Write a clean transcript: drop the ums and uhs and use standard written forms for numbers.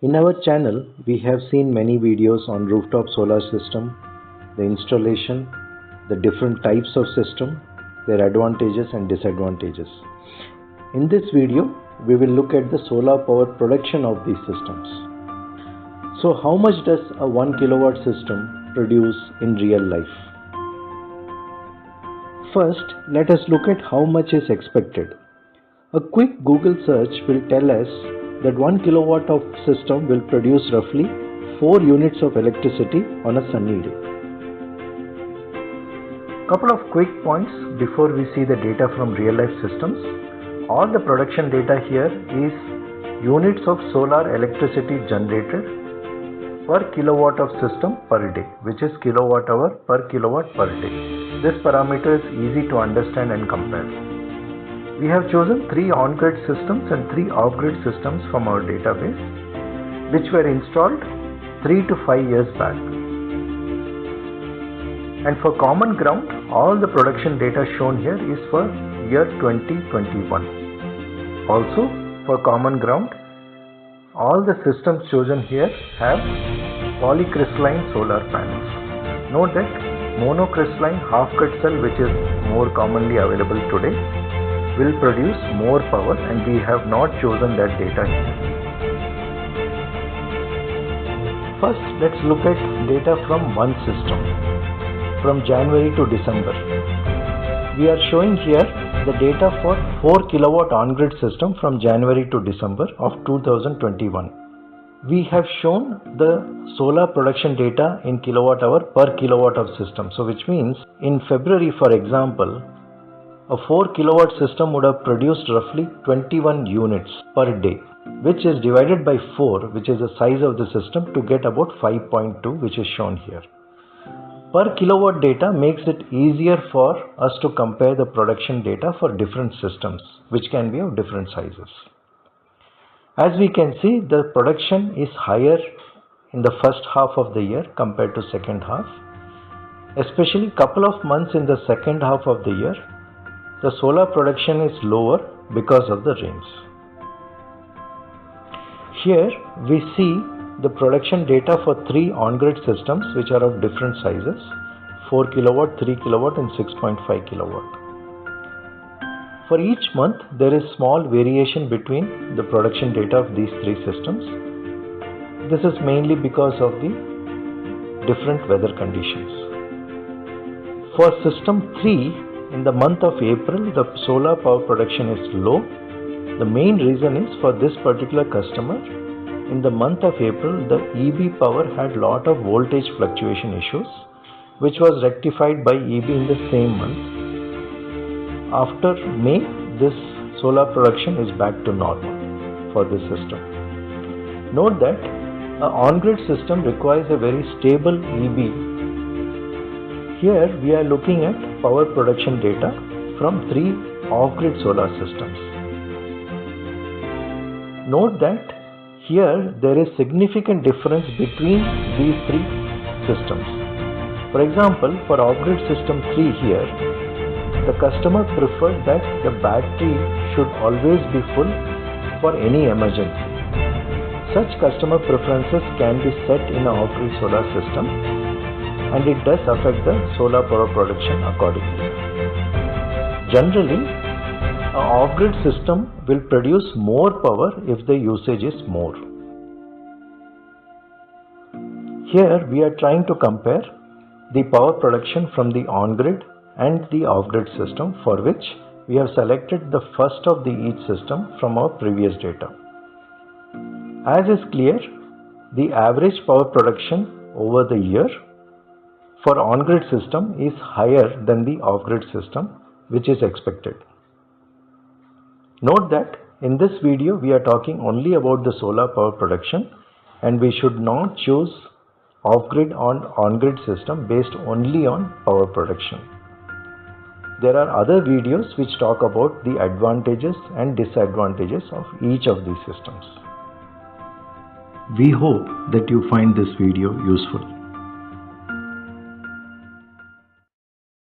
In our channel, we have seen many videos on rooftop solar system, the installation, the different types of system, their advantages and disadvantages. In this video, we will look at the solar power production of these systems. So how much does a 1 kilowatt system produce in real life? First, let us look at how much is expected. A quick Google search will tell us that 1 kilowatt of system will produce roughly 4 units of electricity on a sunny day. Couple of quick points before we see the data from real life systems. All the production data here is units of solar electricity generated per kilowatt of system per day, which is kilowatt hour per kilowatt per day. This parameter is easy to understand and compare. We have chosen 3 on-grid systems and 3 off-grid systems from our database, which were installed 3 to 5 years back. And for common ground, all the production data shown here is for year 2021. Also, for common ground, all the systems chosen here have polycrystalline solar panels. Note that monocrystalline half-cut cell, which is more commonly available today, will produce more power, and we have not chosen that data here. First, let's look at data from one system from January to December. We are showing here the data for 4 kilowatt on-grid system from January to December of 2021. We have shown the solar production data in kilowatt hour per kilowatt of system. So which means in February, for example, a 4 kilowatt system would have produced roughly 21 units per day, which is divided by 4, which is the size of the system, to get about 5.2, which is shown here. Per kilowatt data makes it easier for us to compare the production data for different systems, which can be of different sizes. As we can see, the production is higher in the first half of the year compared to second half. Especially couple of months in the second half of the year, the solar production is lower because of the rains. Here we see the production data for 3 on-grid systems, which are of different sizes: 4 kilowatt, 3 kilowatt and 6.5 kilowatt. For each month, there is small variation between the production data of these 3 systems. This is mainly because of the different weather conditions. For system 3, in the month of April, the solar power production is low. The main reason is, for this particular customer, in the month of April, the EB power had lot of voltage fluctuation issues, which was rectified by EB in the same month. After May, this solar production is back to normal for this system. Note that an on-grid system requires a very stable EB. Here we are looking at power production data from 3 off-grid solar systems. Note that here there is significant difference between these 3 systems. For example, for off-grid system 3 here, the customer preferred that the battery should always be full for any emergency. Such customer preferences can be set in an off-grid solar system, and it does affect the solar power production accordingly. Generally, an off-grid system will produce more power if the usage is more. Here we are trying to compare the power production from the on-grid and the off-grid system, for which we have selected the first of each system from our previous data. As is clear, the average power production over the year for on-grid system is higher than the off-grid system, which is expected. Note that in this video we are talking only about the solar power production, and we should not choose off-grid or on-grid system based only on power production. There are other videos which talk about the advantages and disadvantages of each of these systems. We hope that you find this video useful.